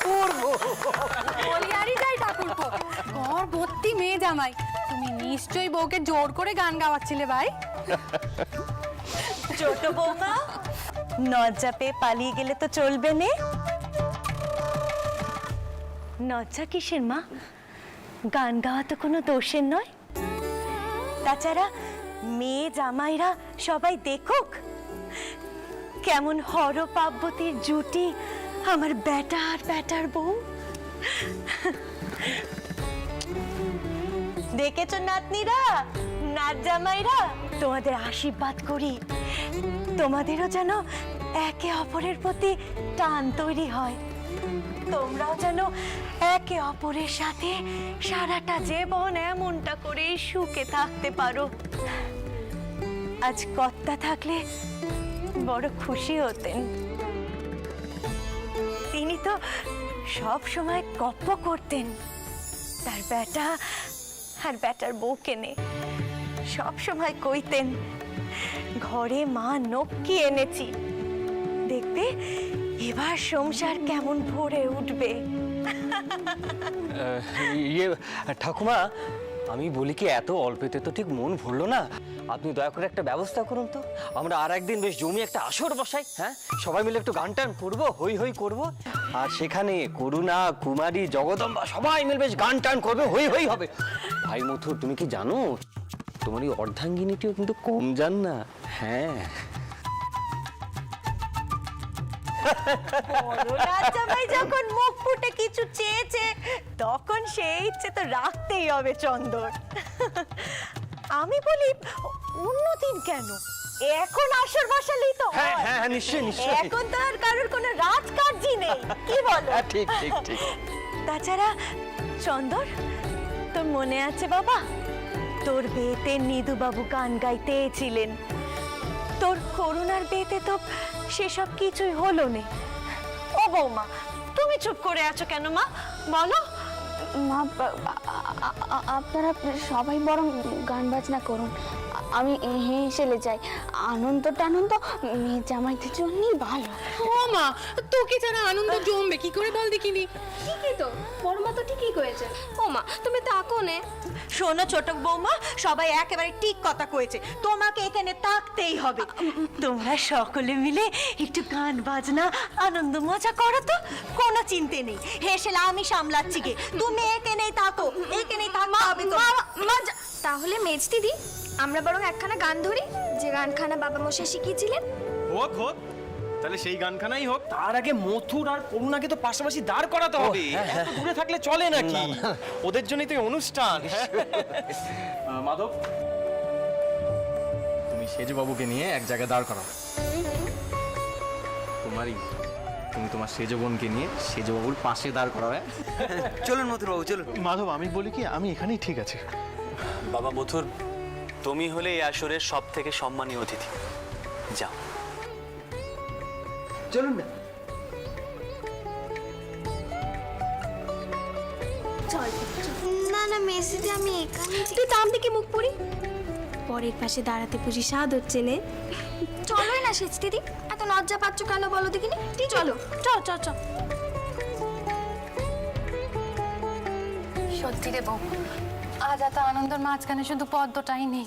করবো। বলি আরই যাই ঠাকুরপো, ঘর ভর্তি মেয়ে জামাই, তুমি নিশ্চয়ই বউকে জোর করে গান গাওয়াচ্ছিলে ভাই। ছোট বৌমা, লজ্জা পেয়ে পালিয়ে গেলে তো চলবে না। লজ্জা কিসের মা? গান গাওয়া তো কোনো দোষের নয়। তাছাড়া মেয়ে জামাইরা সবাই দেখুক কেমন হর পার্বতীর জুটি আমার বেটা আর বেটার বউ। দেখেছ নাতনিরা, নাত জামাইরা, তোমাদের আশীর্বাদ করি তোমাদেরও যেন একে অপরের প্রতি টান তৈরি হয়, তোমরাও যেন একে অপরের সাথে সারাটা জীবন এমনটা করে সুখে থাকতে পারো। আজ কর্তা থাকলে বড় খুশি হতেন। তিনি তো সব সময় গপ্প করতেন তার বেটা আর বেটার বউকে নে। সব সময় কইতেন, ঘরে মা নক্কি এনেছি, দেখবে এবার সংসার কেমন ভরে উঠবে। ইয়ে ঠাকুমা, আমি বলি কি, এত অল্পেতে তো ঠিক মন ভরলো না। আপনি দয়া করে একটা ব্যবস্থা করুন তো, আমরা আর একদিন বেশ জমি একটা আসর বসাই। হ্যাঁ, সবাই মিলে একটু গান টান করবো, হই হই করবো, আর সেখানে করুণা, কুমারী, জগদম্বা সবাই মিলে বেশ গান টান করবে, হই হই হবে। ভাই মথুর, তুমি কি জানো তোমার এই অর্ধাঙ্গিনীটিও কিন্তু কম যান না। হ্যাঁ, জামাই যখন মুখ ফুটে কিছু চেয়েছে তখন সেই ইচ্ছে তো রাখতেই হবে চন্দর। আমি বলি অন্যদিন কেন, এখন আসর বসালেই তো হয়। হ্যাঁ হ্যাঁ নিশ্চয়ই নিশ্চয়ই। এখন তো আর কারোর কোনো রাজকার্যই নেই, কি বলো? ঠিক ঠিক ঠিক। তাছাড়া চন্দর, তোর মনে আছে বাবা, তোর বিয়েতে নিদু বাবু গান গাইতেছিলেন, তোর করুণার বিয়েতে তো সেসব কিছুই হলো না। ও বৌমা, তুমি চুপ করে আছো কেন মা, বলো। মা, আপনারা সবাই বরং গান বাজনা করুন, আমি হেসেলে যাই। আনন্দ মেয়ে জামাইদের জন্যই ভালো। ও মা, তোকে ছাড়া আনন্দ জমবে কি করে বল দেখিনি? ঠিকই তো, বড় মা তো ঠিকই কয়েছে। ও মা, তুমি তাকো নে। শোনো ছোট বৌমা, সবাই একেবারে ঠিক কথা কয়েছে, তোমাকে এখানে থাকতেই হবে। তোমরা সকলে মিলে একটু গান বাজনা আনন্দ মজা করো তো, কোনো চিন্তা নেই। হেসেলা আমি সামলাচ্ছি গে, তুমি এখানেই থাকো, এখানেই থাকতে হবে তো। তাহলে মেজ দিদি, আমরা বরং একখানা গান ধরি, যে গানখানা বাবা মশাই শিখিয়েছিলেন। হোক হোক, তাহলে সেই গানখানাই হোক। তার আগে মথুর আর করুণাকে তো পাশাপাশি দাঁড় করাতে হবে। এত দূরে থাকলে চলে নাকি? ওদের জন্যই তো এই অনুষ্ঠান। মাধব, তুমি সেজবাবুকে নিয়ে এক জায়গায় দাঁড় করাও। কুমারী, তুমি তোমার সেজ বোনকে নিয়ে সেজবাবুর পাশে দাঁড় করাও। চলুন মথুরবাবু চলুন। মাধব, আমি বলি কি, আমি এখানেই ঠিক আছে। বাবা মথুর, তুমি হলে এই আসরের সব থেকে সম্মানীয় অতিথি, যাও চলুন না। না না মেসিতে আমি এখানে, তুই দাম দিকে মুখ পুরি, পরের পাশে দাঁড়াতে বুঝি স্বাদ হচ্ছে নে। চলোই না সেচ দিদি, এত লজ্জা পাচ্ছ কেন বলো দেখিনি? চলো চল চল চল। সত্যি রে বউ, আজ এত আনন্দের মাঝখানে শুধু পদ্মটাই নেই।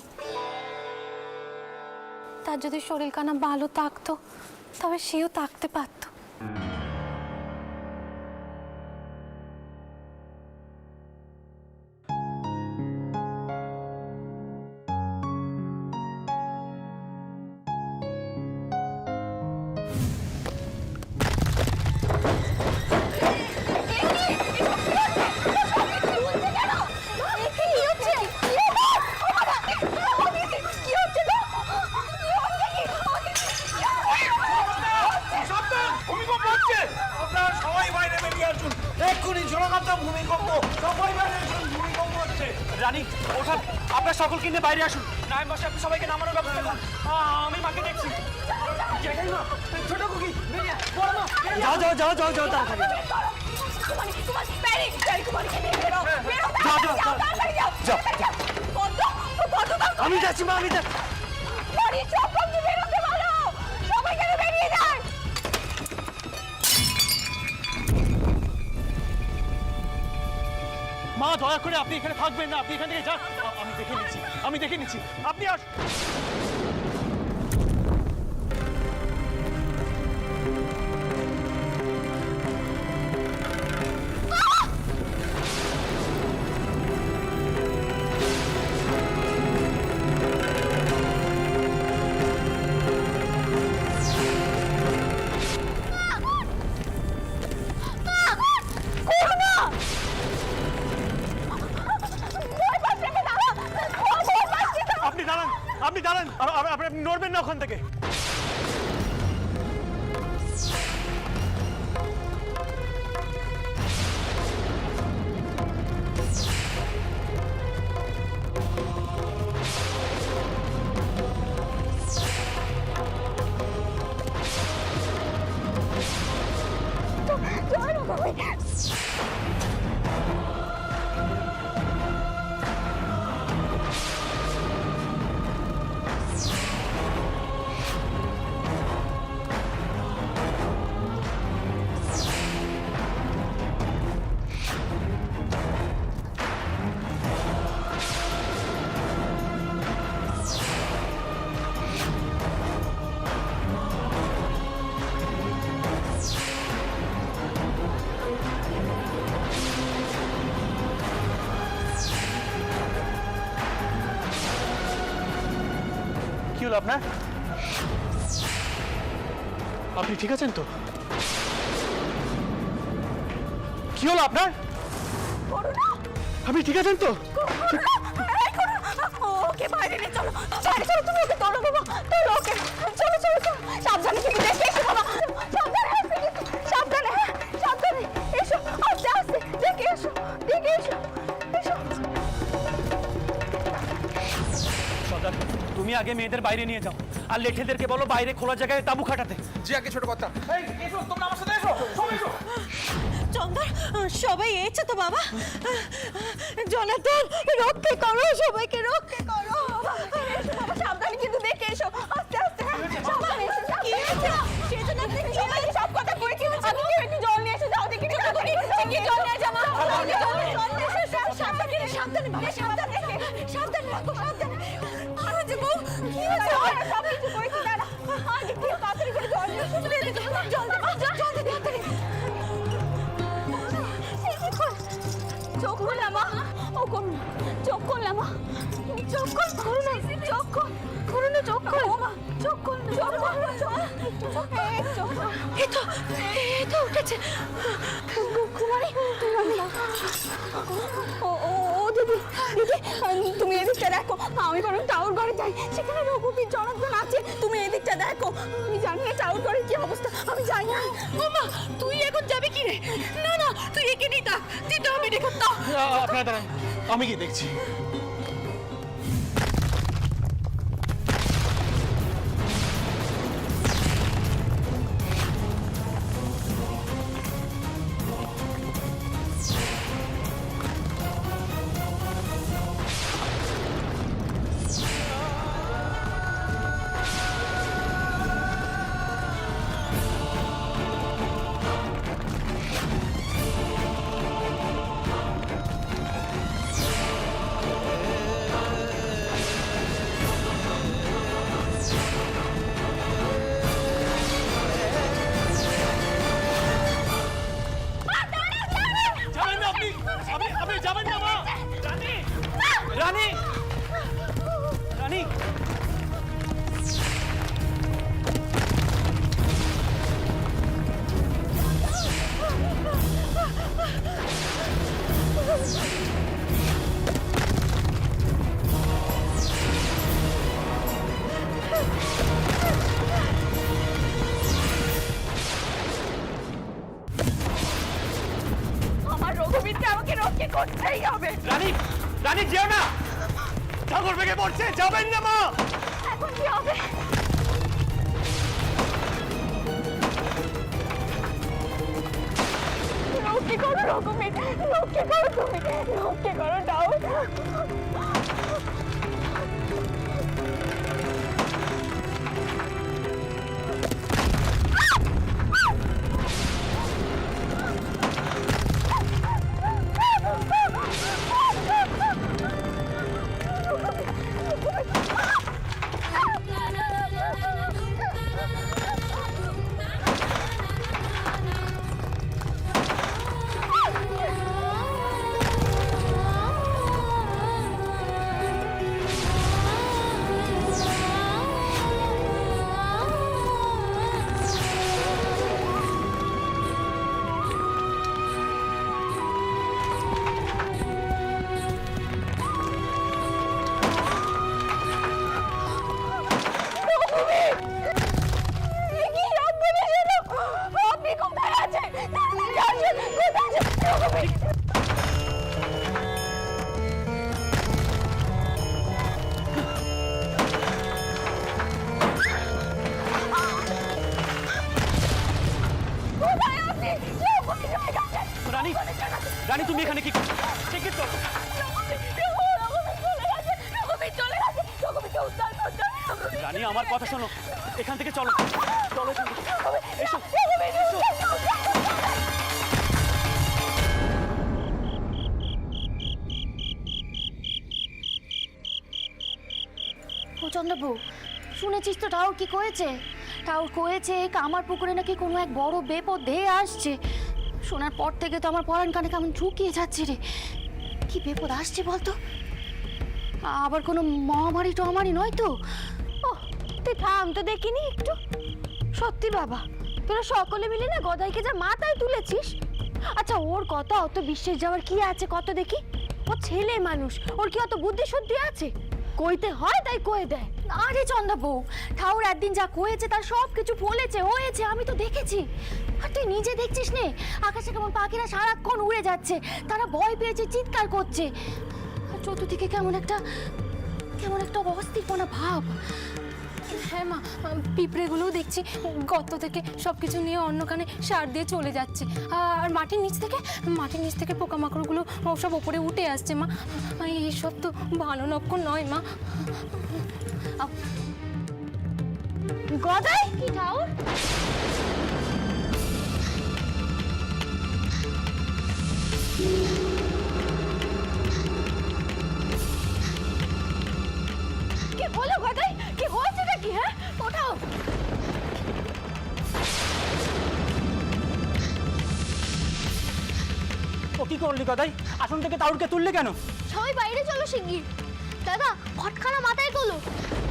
তার যদি শরীর কানা ভালো থাকতো তবে সেও থাকতে পারতো। রানী, ওঠা, আপনার সকলকে নিয়ে বাইরে আসুন। নাইম বসে আপনি সবাইকে নামানোর ব্যবস্থা করুন। আমি মাকে দেখছি। ছোট কুকি, যাও যাও যাও যাও যাও তাড়াতাড়ি। আমি যাচ্ছি মা, আমি যাচ্ছি। দয়া করে আপনি এখানে থাকবেন না, আপনি এখান থেকে যান। আমি দেখে নিচ্ছি, আপনি আস। আপনি দাঁড়ান, আপনি নড়বেন না ওখান থেকে। কি হলো আপনার? আপনি ঠিক আছেন তো? কি হলো আপনার? আপনি ঠিক আছেন তো? ওকে বাইরে নিয়ে চলো, বাইরে চলো, তুমি ওকে তোলো বাবা, তোলো ওকে, চলো চলো চলো, সাবধানে তুমি দেখে এসো বাবা, সাবধানে, সাবধানে, সাবধানে, এসো, আস্তে আস্তে, দেখে এসো, এসো। সর্দার, তুমি আগে মেয়েদের বাইরে নিয়ে যাও, আর লেঠেদেরকে বলো বাইরে খোলা জায়গায় তাঁবু খাটাতে। জি আগে ছোট কথা। চন্দর, সবাই এসেছে তো বাবা? জনার্দন, রক্ষে করো, সবাইকে রক্ষে করো। এসো বাবা, সাবধানে কিন্তু দেখে এসো, আস্তে আস্তে, সাবধানে এসো। কি হয়েছে? সেজন্য আপনি সবাইকে সব কথা কই কি হচ্ছে? আমি একটু জল নিয়ে এসে দাও দেখি, কি জল নিয়ে যাও মা, সাবধানে, সাবধানে বাবা, সাবধানে, সাবধানে রাখো, সাবধানে। আরে যে বউ, কি হয়েছে? সব কিছু কইছি, দাঁড়া, আগে কি তাড়াতাড়ি করে জল নিয়ে এসো, জল দে, জল দে তাড়াতাড়ি। চোখ খুলে মা, ও করুন, চোখ খুললে মা, চোখ খুল না, চোখ খুল না, চোখ খুল মা, চোখ খুল না, চোখ এই তো উঠেছে। কুমারী, ও দিদি, তুমি এদিকটা দেখো, আমি বরং টাউর ঘরে যাই, সেখানে রঘুবীর জনার্দন আছে, তুমি এদিকটা দেখো। আমি জানি না টাউর ঘরের কি অবস্থা, আমি যাই না। ও মা, তুই এখন যাবি কি রে? না না, তুই একে নিয়ে থাক, দিতে হবে দেখুন তো। আপনারা দাঁড়ান, আমি কি দেখছি। আপনি যাবেন না মা। রানী, রানী, রানী। আমার রঘুবীরকে আমাকে রক্ষা করতেই হবে। রানী, রানী যেও না, ঠাকুর ভেঙে পড়ছে, যাবেন না মা। এখন কি হবে? রক্ষা করো রঘুবীর, রক্ষা করো তুমি, রক্ষা করো দাও। তুমি এখানে কি করছো? থেকে চলো। রানী আমার কথা শোনো, এখান থেকে চলো, চলো এখান থেকে। এসো, এসো। ও চন্দ্রবাবু, শুনেছিস তো ঠাকুর কি কয়েছে? ঠাকুর কয়েছে আমার পুকুরে নাকি কোনো এক বড় বেপদ ধেয়ে আসছে। শোনার পর থেকে তো আমার পরাণ কানে কেমন ঝুঁকিয়ে যাচ্ছে রে। কি বিপদ আসছে বলতো? আবার কোনো মহামারী টহামারি নয় তো? ওহ, তুই থাম তো দেখিনি একটু। সত্যি বাবা, তোরা সকলে মিলে না গদাইকে যা মাথায় তুলেছিস। আচ্ছা, ওর কথা অত বিশ্বাস যাওয়ার কি আছে কত দেখি? ও ছেলে মানুষ, ওর কি অত বুদ্ধি শুদ্ধি আছে? কইতে হয় তাই কয়ে দেয়। আরে চন্দ্রবাবু, ঠাকুর একদিন যা কয়েছে তার সব কিছু বলেছে, হয়েছে, আমি তো দেখেছি। আর তুই নিজে দেখছিস নে, আকাশে কেমন পাখিরা সারাক্ষণ উড়ে যাচ্ছে, তারা ভয় পেয়েছে, চিৎকার করছে। আর চতুর্দিকে কেমন একটা অস্থিরপনা ভাব। হ্যাঁ মা, পিঁপড়েগুলোও দেখছি গর্ত থেকে সব কিছু নিয়ে অন্য কানে সার দিয়ে চলে যাচ্ছে। আর মাটির নিচ থেকে পোকামাকড়গুলো সব ওপরে উঠে আসছে মা। এইসব তো ভালো লক্ষণ নয় মা। গদাই কি ঠাকুর? কি হলো গদাই? কি হয়েছে নাকি? হ্যাঁ, ওঠাও। ও কি করলি গদাই? আসন থেকে তাউরকে তুললে কেন? সবাই বাইরে চলো শিগগির। দাদা, ফটখানা মাথায় তোলো।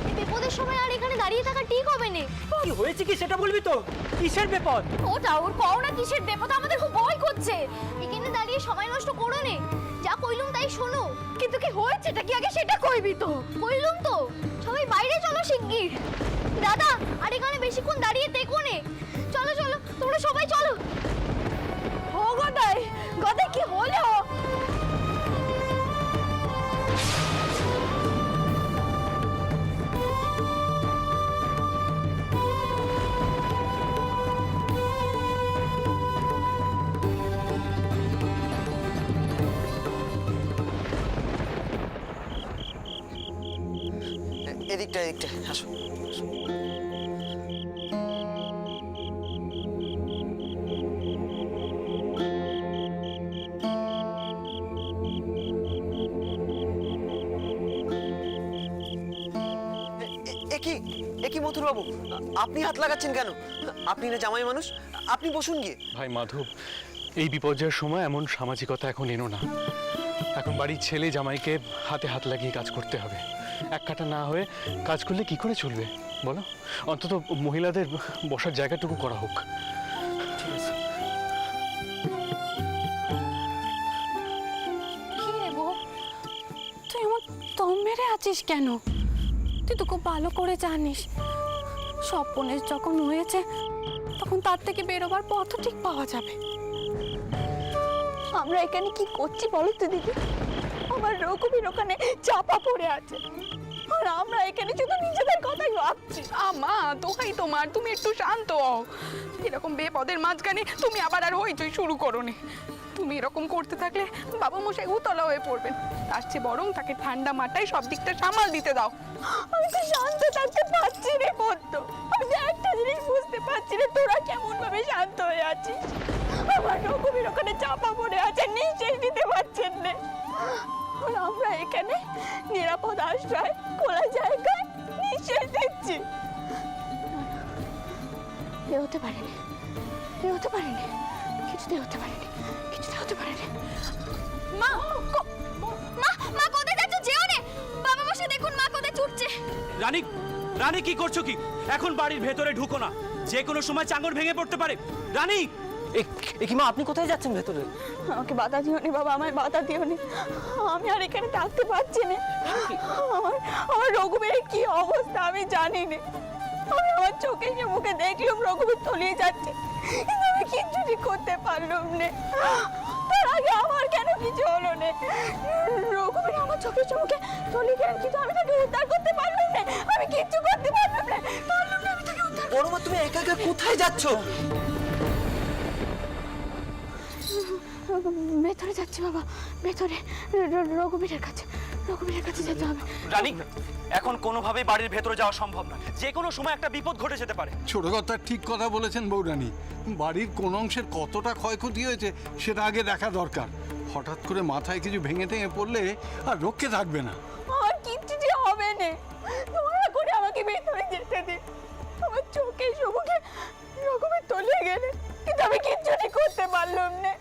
এই বিপদের সময় আর এখানে দাঁড়িয়ে থাকা ঠিক হবে না। কি হয়েছে কি সেটা বলবি তো? কিসের বিপদ? ও ঠাকুর, কও না কিসের বিপদ? আমাদের খুব ভয় করছে। এখানে দাঁড়িয়ে সময় নষ্ট করো নে, যা কইলুম তাই শোনো। কিন্তু কি হয়েছেটা কি আগে সেটা কইবি তো। কইলুম তো, সবাই বাইরে চলো শিগগির। দাদা, আর এখানে বেশিক্ষণ দাঁড়িয়ে দেখো নে। চলো চলো, তোমরা সবাই চলো। ও গদাই, গদাই কি হলো? এদিকটা আসো। একই মথুর বাবু, আপনি হাত লাগাচ্ছেন কেন? আপনি না জামাই মানুষ, আপনি বসুন গিয়ে। ভাই মাধব, এই বিপর্যয়ের সময় এমন সামাজিকতা এখন এনো না। এখন বাড়ির ছেলে জামাইকে হাতে হাত লাগিয়ে কাজ করতে হবে। এক কাটা না হয়ে কাজ করলে কি করে চলবে বলো? অন্তত মহিলাদের বসার জায়গাটুকু করা হোক। কি রে বউ, তুই আমার দম মেরে আছিস কেন? তুই তো খুব ভালো করে জানিস স্বপনের যখন হয়েছে তখন তার থেকে বেরোবার পথও ঠিক পাওয়া যাবে। আমরা এখানে কি করছি বলো তো দিদি? আমার রঘুবীর ওখানে চাপা পড়ে আছে, আর আমরা এখানে শুধু নিজেদের কথাই ভাবছি। আমা, দোহাই তোমার, তুমি একটু শান্ত হও। এরকম বেপদের মাঝখানে তুমি আবার আর হইচই শুরু করো নি। তুমি এরকম করতে থাকলে বাবা মশাই উতলা হয়ে পড়বেন। তার চেয়ে বরং তাকে ঠান্ডা মাথায় সব দিকটা সামাল দিতে দাও। আমি তো শান্ত থাকতে পারছি রে পদ্ম। আমি একটা জিনিস বুঝতে পারছি রে, তোরা কেমন ভাবে শান্ত হয়ে আছিস? আমার রঘুবীর ওখানে চাপা পড়ে আছে, নিঃশ্বাস দিতে পারছেন না। আর আমরা এখানে নিরাপদ আশ্রয়, খোলা জায়গায় নিঃশ্বাস দিচ্ছি। এ হতে পারেনি, এ হতে পারেনি, কিছুতে হতে পারেনি, কিছুতে হতে পারেনি। মা, মা কোথায় যাচ্ছ? যেও না। বাবা বসে দেখুন মা কোথায় ছুটছে। রানী কি করছো কি? এখন বাড়ির ভেতরে ঢুকো না, যে কোনো সময় চাঙড় ভেঙে পড়তে পারে। রানী, কি মা, আপনি কোথায় যাচ্ছেন ভেতরে? আমাকে বাধা দিও নি বাবা, আমায় বাধা দিও নি। আমি আর এখানে থাকতে পারছি না। আমার রঘুবীরের কি অবস্থা আমি জানি না। আমি আমার চোখে মুখে দেখলাম রঘুবীর তলিয়ে যাচ্ছে, কিন্তু আমি কিচ্ছুটি করতে পারলাম না। তার আগে আমার কেন কিছু হলো না? রঘুবীর আমার চোখে মুখে তলিয়ে গেলেন, কিন্তু আমি তাকে উদ্ধার করতে পারলাম না। আমি কিচ্ছু করতে পারলাম না। আমি তাকে উদ্ধার। বড় মা, তুমি একা একা কোথায় যাচ্ছ? ভেতরে যাচ্ছি বাবা, ভেতরে রঘুবীরের কাছে যেতে হবে। রানী, এখন কোনোভাবেই বাড়ির ভেতরে যাওয়া সম্ভব না। যে কোনো সময় একটা বিপদ ঘটে যেতে পারে। ছোট কথা ঠিক কথা বলেছেন বৌরানী। বাড়ির কোন অংশের কতটা ক্ষয়ক্ষতি হয়েছে সেটা আগে দেখা দরকার। হঠাৎ করে মাথায় কিছু ভেঙে টেঙে পড়লে আর রক্ষে থাকবে না। আর কিচ্ছু যে হবে না, দয়া করে আমাকে ভেতরে যেতে দিন। আমার চোখে সবুকে রকমের তলিয়ে গেলে, কিন্তু আমি কিচ্ছুটি করতে পারলাম না।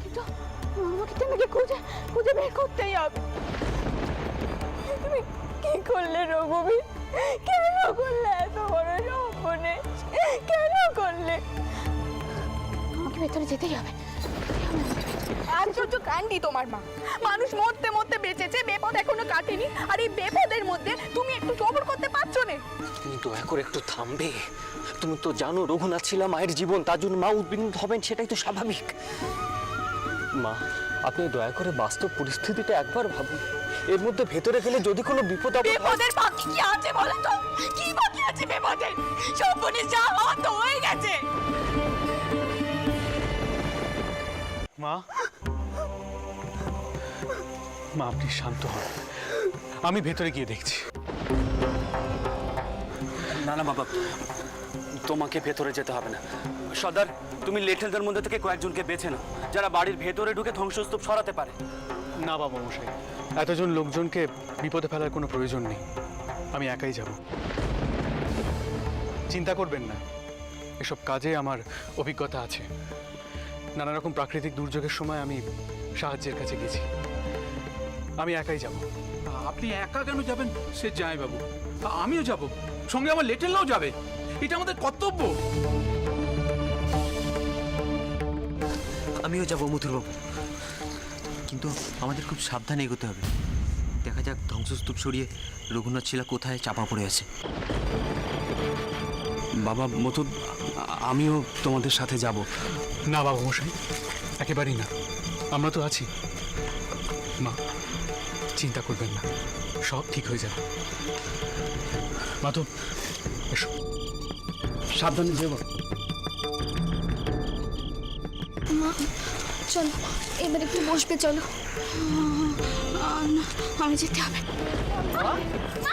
কিন্তু আমাকে তোমাকে খুঁজে বের করতেই হবে। তুমি কি করলে রঘুবীর? কেন করলে এত বড় সর্বনাশ? কেন করলে? আমাকে ভেতরে যেতেই হবে। আশ্চর্য কাণ্ডই তোমার মা। মানুষ মরতে মরতে বেঁচেছে, বিপদ এখনো কাটেনি, আর এই বিপদের মধ্যে তুমি একটু সবর করতে পারছো না? তুমি দয়া করে একটু থামবে। তুমি তো জানো রঘুনাথ ছিল মায়ের জীবন, তার জন্য মা উদ্বিগ্ন হবেন, সেটাই তো স্বাভাবিক। মা, আপনি দয়া করে বাস্তব পরিস্থিতিটা একবার ভাবুন। এর মধ্যে ভেতরে গেলে যদি কোনো বিপদ আপদ হয়- বিপদের বাকি কি আছে বলো তো? কি বাকি আছে বিপদের? সর্বনাশ যা হওয়ার তো হয়ে গেছে। মা, আপনি শান্ত হন, আমি ভেতরে গিয়ে দেখছি। না না বাবা, তোমাকে ভেতরে যেতে হবে না। সর্দার, তুমি লেঠেলদের মধ্যে থেকে কয়েকজনকে বেছে নাও, যারা বাড়ির ভেতরে ঢুকে ধ্বংসস্তূপ সরাতে পারে। না বাবা মশাই, এতজন লোকজনকে বিপদে ফেলার কোনো প্রয়োজন নেই, আমি একাই যাব। চিন্তা করবেন না, এসব কাজে আমার অভিজ্ঞতা আছে। নানা রকম প্রাকৃতিক দুর্যোগের সময় আমি সাহায্যের কাছে গেছি। আমি একাই যাব। আপনি একা কেন যাবেন? সে যায় বাবু, আমিও যাব, সঙ্গে আমার লেটেলরাও যাবে। এটা আমাদের কর্তব্য। আমিও যাবো মথুরবাবু, কিন্তু আমাদের খুব সাবধানে এগোতে হবে। দেখা যাক ধ্বংসস্তূপ সরিয়ে রঘুনাথ শিলা কোথায় চাপা পড়ে আছে। বাবা মথুর, আমিও তোমাদের সাথে যাব। না বাবা মশাই, একেবারেই না, আমরা তো আছি। মা, চিন্তা করবেন না, সব ঠিক হয়ে যাবে। মাধব, এসো। সাবধানে যেও। মা চলো, এবার একটু বসবে, চলো। আমি যেতে হবে।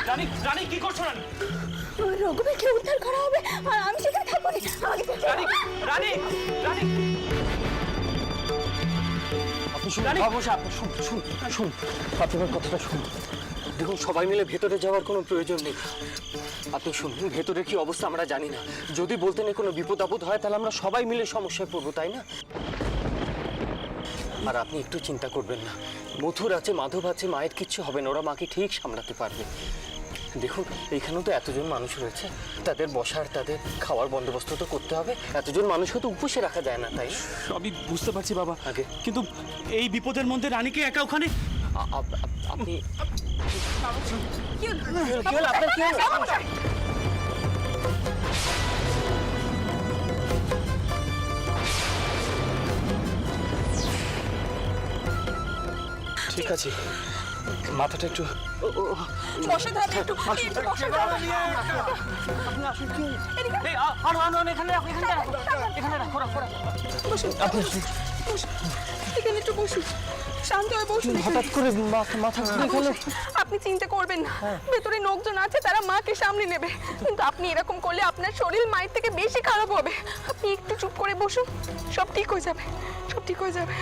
রানী, রানী কি করছো রানী? রঘুবীরকে উদ্ধার করা হবে, আর আমি সেখানে থাকবো না। আমাকে যেতে হবে। রানী, রানী, আপনি শুনুন, আপনি শুনুন, আপনি আমার কথাটা শুনুন। দেখুন, সবাই মিলে ভেতরে যাওয়ার কোনো প্রয়োজন নেই। আপনি শুনুন, ভেতরে কি অবস্থা আমরা জানি না। যদি বলতেন কোনো বিপদ আপদ হয়, তাহলে আমরা সবাই মিলে সমস্যায় পড়বো, তাই না? আর আপনি একটু চিন্তা করবেন না, মথুর আছে, মাধব আছে, মায়ের কিচ্ছু হবে না, ওরা মাকে ঠিক সামলাতে পারবে। দেখুন, এইখানেও তো এতজন মানুষ রয়েছে, তাদের বসার, তাদের খাওয়ার বন্দোবস্ত তো করতে হবে। এতজন মানুষকে তো উপসে রাখা যায় না, তাই না? সবই বুঝতে পারছি বাবা, আগে কিন্তু এই বিপদের মধ্যে রানীকে একা ওখানে? আপনি কি হলো? কি হলো আপনার? কি হলো? ঠিক আছে, মাথাটা একটু বসে থাকবে একটু, একটু বসে থাকবে। বসুন, এখানে একটু বসুন, শান্ত হয়ে বসুন। হঠাৎ করে মাথা ঘুরে গেল। আপনি চিন্তা করবেন না, ভেতরে লোকজন আছে, তারা মাকে সামনে নেবে। কিন্তু আপনি এরকম করলে আপনার শরীর মায়ের থেকে বেশি খারাপ হবে। আপনি একটু চুপ করে বসুন, সব ঠিক হয়ে যাবে, সব ঠিক হয়ে যাবে।